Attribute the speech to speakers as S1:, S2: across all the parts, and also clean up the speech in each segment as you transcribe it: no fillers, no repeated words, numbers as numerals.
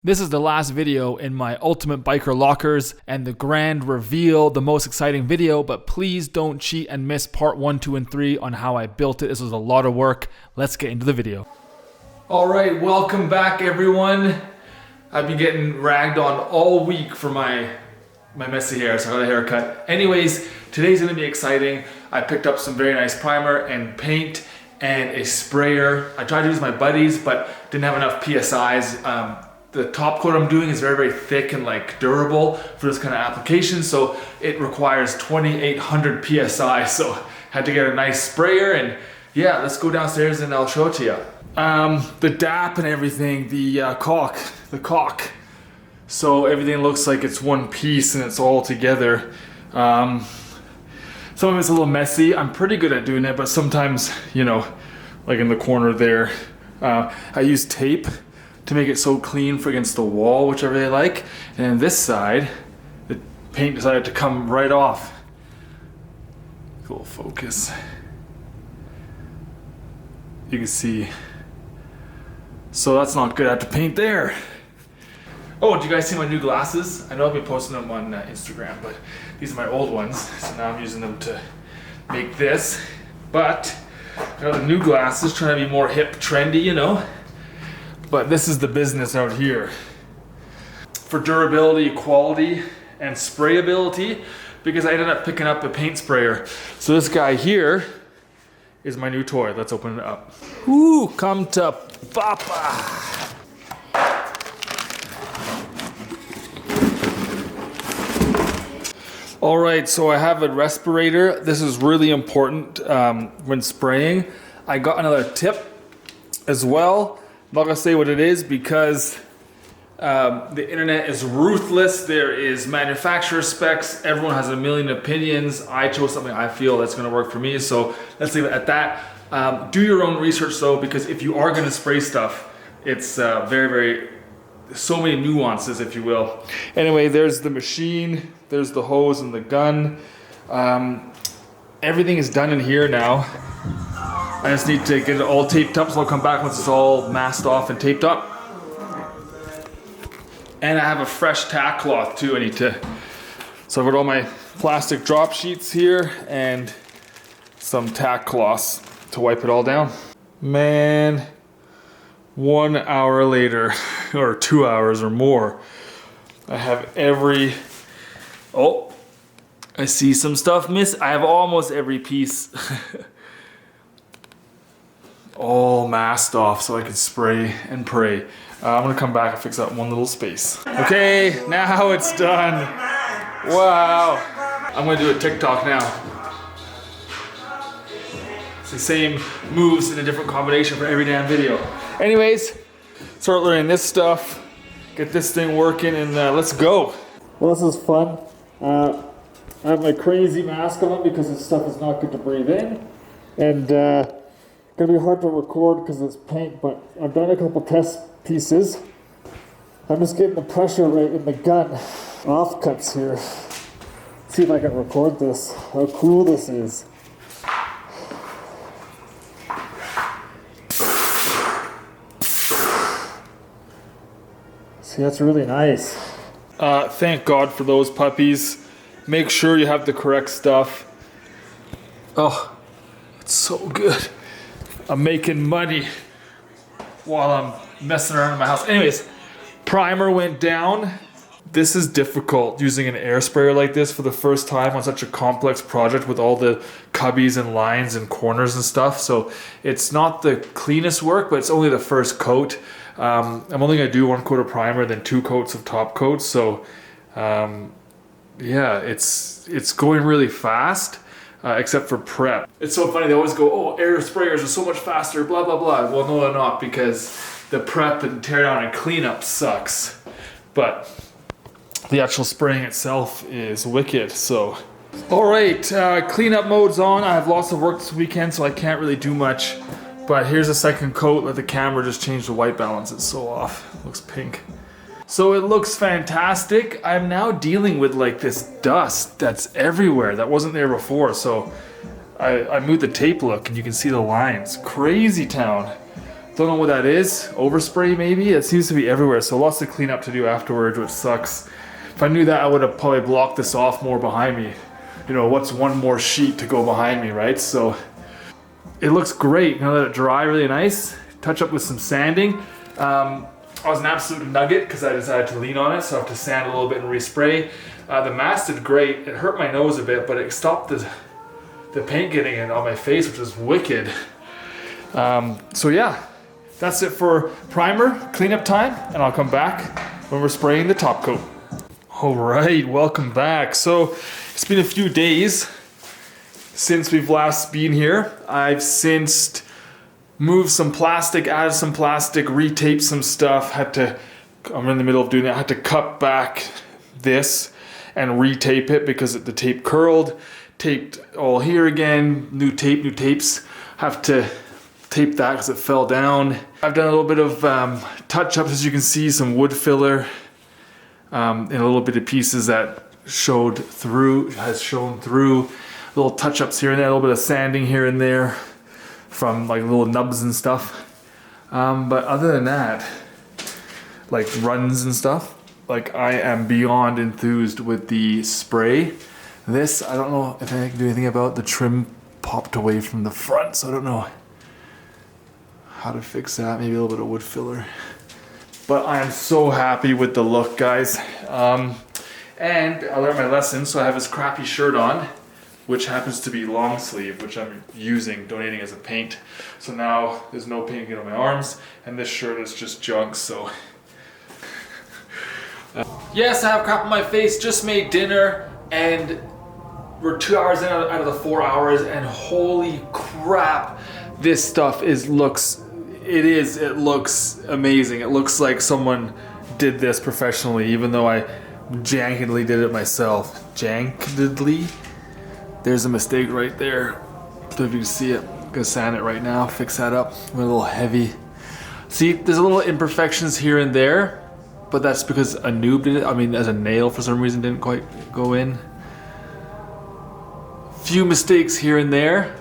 S1: This is the last video in my Ultimate Biker Lockers and the grand reveal, the most exciting video, but please don't cheat and miss part 1, 2, and 3 on how I built it. This was a lot of work. Let's get into the video. All right, welcome back everyone. I've been getting ragged on all week for my messy hair, so I got a haircut. Anyways, today's gonna be exciting. I picked up some very nice primer and paint and a sprayer. I tried to use my buddies, but didn't have enough PSIs. The top coat I'm doing is very, very thick and like durable for this kind of application. So it requires 2,800 PSI. So had to get a nice sprayer and yeah, let's go downstairs and I'll show it to you. The DAP and everything, the caulk. So everything looks like it's one piece and it's all together. Some of it's a little messy. I'm pretty good at doing it, but sometimes, you know, like in the corner there, I use tape to make it so clean for against the wall, which I really like. And then this side, the paint decided to come right off. Cool focus. You can see. So that's not good. I have to paint there. Oh, did you guys see my new glasses? I know I've been posting them on Instagram, but these are my old ones. So now I'm using them to make this. But I got the new glasses, trying to be more hip, trendy, you know. But this is the business out here. For durability, quality, and sprayability, because I ended up picking up a paint sprayer. So this guy here is my new toy. Let's open it up. Ooh, come to Papa. All right, so I have a respirator. This is really important when spraying. I got another tip as well. I'm not gonna say what it is because the internet is ruthless. There is manufacturer specs. Everyone has a million opinions. I chose something I feel that's gonna work for me. So let's leave it at that. Do your own research though, because if you are gonna spray stuff, it's so many nuances, if you will. Anyway, there's the machine, there's the hose and the gun. Everything is done in here now. I just need to get it all taped up, so I'll come back once it's all masked off and taped up. And I have a fresh tack cloth too. So I've got all my plastic drop sheets here and some tack cloths to wipe it all down. Man, 1 hour later, or 2 hours or more, I have I see some stuff miss. I have almost every piece all masked off so I can spray and pray. I'm gonna come back and fix that one little space. Okay, now it's done. Wow. I'm gonna do a TikTok now. It's the same moves in a different combination for every damn video. Anyways, start learning this stuff, get this thing working, and let's go. Well, this is fun. I have my crazy mask on because this stuff is not good to breathe in. And gonna be hard to record because it's paint, but I've done a couple test pieces. I'm just getting the pressure right in the gun. Offcuts here. See if I can record this. How cool this is. See, that's really nice. Thank God for those puppies. Make sure you have the correct stuff. Oh, it's so good. I'm making money while I'm messing around in my house. Anyways, primer went down. This is difficult using an air sprayer like this for the first time on such a complex project with all the cubbies and lines and corners and stuff. So it's not the cleanest work, but it's only the first coat. I'm only gonna do 1 coat of primer, then 2 coats of top coat. So yeah, it's going really fast. Except for prep. It's so funny, they always go, oh, air sprayers are so much faster, blah, blah, blah. Well, no, they're not, because the prep and tear down and cleanup sucks. But the actual spraying itself is wicked, so. All right, cleanup mode's on. I have lots of work this weekend, so I can't really do much. But here's a second coat. Let the camera just change the white balance. It's so off, it looks pink. So it looks fantastic. I'm now dealing with like this dust that's everywhere that wasn't there before. So I moved the tape look and you can see the lines. Crazy town. Don't know what that is. Overspray maybe? It seems to be everywhere, so lots of cleanup to do afterwards, which sucks. If I knew that, I would have probably blocked this off more behind me. You know, what's one more sheet to go behind me, right? So it looks great. I'm gonna let it dry really nice. Touch up with some sanding. I was an absolute nugget because I decided to lean on it, so I have to sand a little bit and respray. The mask did great. It hurt my nose a bit, but it stopped the paint getting in on my face, which was wicked. So yeah, that's it for primer, cleanup time, and I'll come back when we're spraying the top coat. All right, welcome back. So it's been a few days since we've last been here. I've since moved some plastic, added some plastic, retaped some stuff. I'm in the middle of doing it. I had to cut back this and retape it because the tape curled. Taped all here again, new tapes. Have to tape that because it fell down. I've done a little bit of touch-ups, as you can see, some wood filler in a little bit of pieces that has shown through. Little touch-ups here and there, a little bit of sanding here and there from like little nubs and stuff. But other than that, like runs and stuff, like I am beyond enthused with the spray. This, I don't know if I can do anything about. The trim popped away from the front, so I don't know how to fix that. Maybe a little bit of wood filler. But I am so happy with the look, guys. And I learned my lesson, so I have this crappy shirt on, which happens to be long sleeve, which I'm donating as a paint. So now there's no paint getting on my arms, and this shirt is just junk, so. Yes, I have crap on my face, just made dinner, and we're 2 hours in out of the 4 hours, and holy crap, this stuff looks amazing. It looks like someone did this professionally, even though I jankedly did it myself. Jankedly? There's a mistake right there. I don't know if you can see it. I'm gonna sand it right now, fix that up. I'm a little heavy. See, there's a little imperfections here and there, but that's because a noob did it. I mean, as a nail for some reason didn't quite go in. Few mistakes here and there.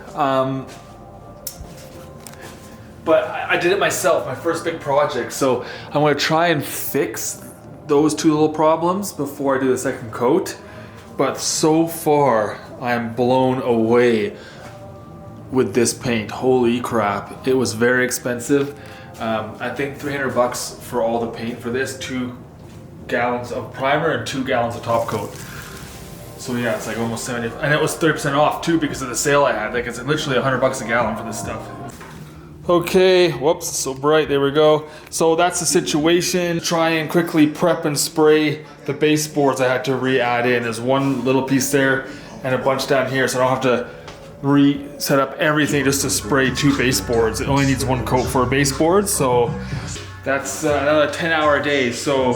S1: But I did it myself, my first big project. So I'm gonna try and fix those two little problems before I do the second coat. But so far, I am blown away with this paint. Holy crap. It was very expensive. I think 300 bucks for all the paint for this, 2 gallons of primer and 2 gallons of top coat. So yeah, it's like almost 70, and it was 30% off too because of the sale I had. Like it's literally 100 bucks a gallon for this stuff. Okay, whoops, so bright, there we go. So that's the situation. Try and quickly prep and spray the baseboards I had to re-add in. There's one little piece there and a bunch down here, so I don't have to reset up everything just to spray 2 baseboards. It only needs 1 coat for a baseboard, so that's another 10-hour day. So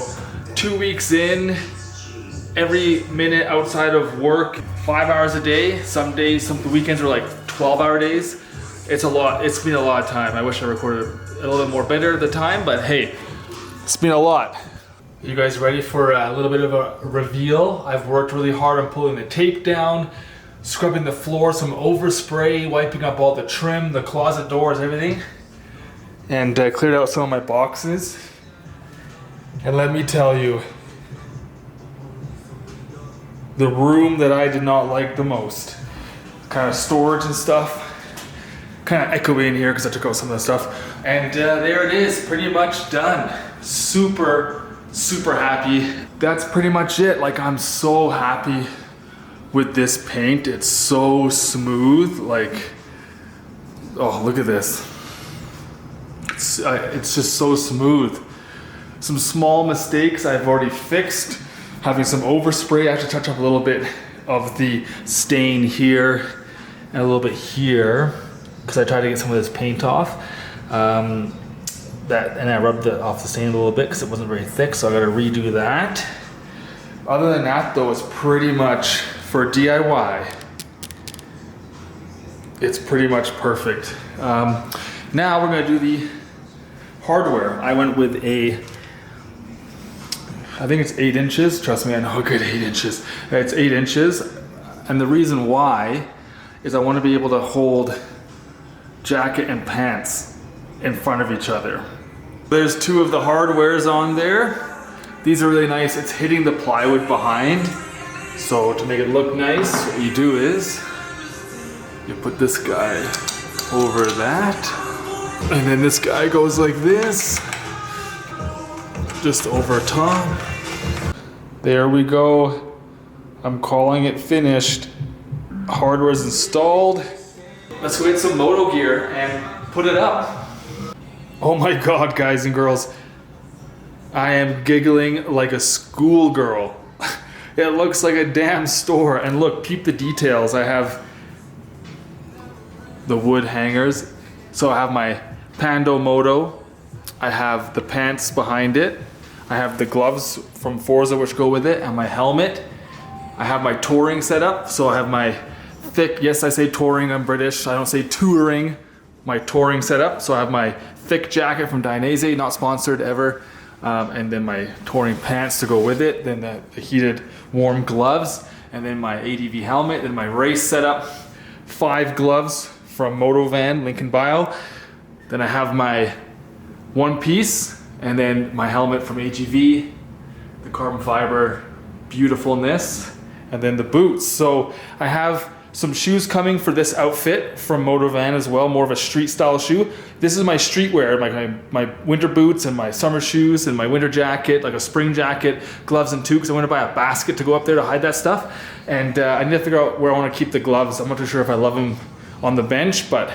S1: 2 weeks in, every minute outside of work, 5 hours a day. Some days, some weekends are like 12-hour days. It's a lot. It's been a lot of time. I wish I recorded a little bit more better at the time, but hey, it's been a lot. You guys ready for a little bit of a reveal? I've worked really hard on pulling the tape down, scrubbing the floor, some overspray, wiping up all the trim, the closet doors, everything. And cleared out some of my boxes. And let me tell you, the room that I did not like the most, kind of storage and stuff, kind of echoey in here because I took out some of the stuff. And there it is, pretty much done. Super happy. That's pretty much it. Like, I'm so happy with this paint. It's so smooth. Like, oh, look at this. It's just so smooth. Some small mistakes I've already fixed. Having some overspray, I have to touch up a little bit of the stain here and a little bit here because I tried to get some of this paint off. And I rubbed off the stain a little bit because it wasn't very thick, so I got to redo that. Other than that, though, it's pretty much for DIY. It's pretty much perfect. Now we're going to do the hardware. I went with I think it's 8 inches. Trust me, I know a good 8 inches. It's 8 inches. And the reason why is I want to be able to hold jacket and pants in front of each other. There's two of the hardwares on there. These are really nice. It's hitting the plywood behind. So to make it look nice, what you do is you put this guy over that, and then this guy goes like this, just over top. There we go. I'm calling it finished. Hardware's installed. Let's go get some moto gear and put it up. Oh my God, guys and girls. I am giggling like a schoolgirl. It looks like a damn store. And look, peep the details. I have the wood hangers. So I have my Pando Moto. I have the pants behind it. I have the gloves from Forza which go with it, and my helmet. I have my touring set up. So I have my thick, yes I say touring, I'm British, I don't say touring, my touring setup. So I have my thick jacket from Dainese, not sponsored ever, and then my touring pants to go with it, then the heated warm gloves, and then my ADV helmet, then my race setup, 5 gloves from Motovan, link in bio. Then I have my one piece, and then my helmet from AGV, the carbon fiber beautifulness, and then the boots. So I have some shoes coming for this outfit from Motovan as well, more of a street style shoe. This is my streetwear, my winter boots and my summer shoes and my winter jacket, like a spring jacket, gloves and toques. I want to buy a basket to go up there to hide that stuff. And I need to figure out where I want to keep the gloves. I'm not too sure if I love them on the bench, but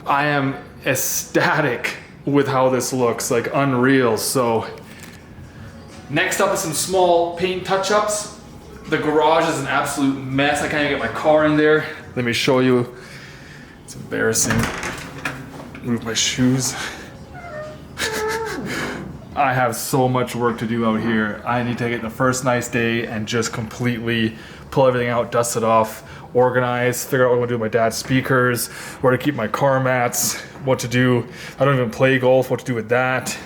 S1: I am ecstatic with how this looks, like unreal. So next up is some small paint touch-ups. The garage is an absolute mess. I can't even get my car in there. Let me show you. It's embarrassing. Move my shoes. I have so much work to do out here. I need to get the first nice day and just completely pull everything out, dust it off, organize, figure out what I want to do with my dad's speakers, where to keep my car mats, what to do. I don't even play golf, what to do with that.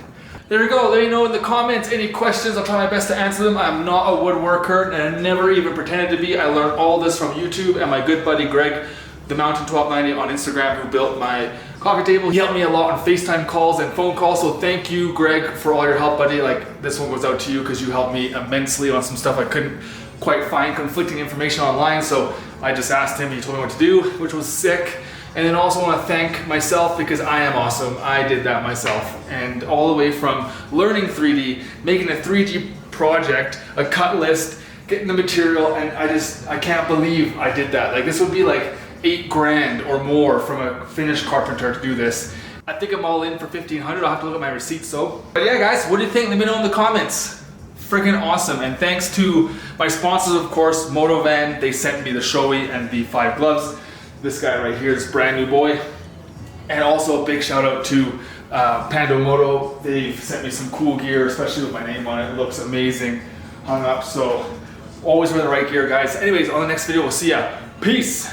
S1: There we go. Let me know in the comments any questions. I'll try my best to answer them. I'm not a woodworker, and I never even pretended to be. I learned all this from YouTube and my good buddy Greg, the Mountain 1290 on Instagram, who built my coffee table. He helped me a lot on FaceTime calls and phone calls, so thank you, Greg, for all your help, buddy. Like, this one goes out to you because you helped me immensely on some stuff I couldn't quite find conflicting information online, so I just asked him, he told me what to do, which was sick. And then also want to thank myself because I am awesome. I did that myself. And all the way from learning 3D, making a 3D project, a cut list, getting the material, and I can't believe I did that. Like, this would be like 8 grand or more from a finished carpenter to do this. I think I'm all in for 1,500. I'll have to look at my receipts though. But yeah guys, what do you think? Let me know in the comments. Freaking awesome. And thanks to my sponsors, of course, Motovan. They sent me the Shoei and the 5 gloves. This guy right here, this brand new boy. And also a big shout out to Pando Moto. They've sent me some cool gear, especially with my name on it. It looks amazing hung up. So always wear the right gear, guys. Anyways, on the next video, we'll see ya. Peace.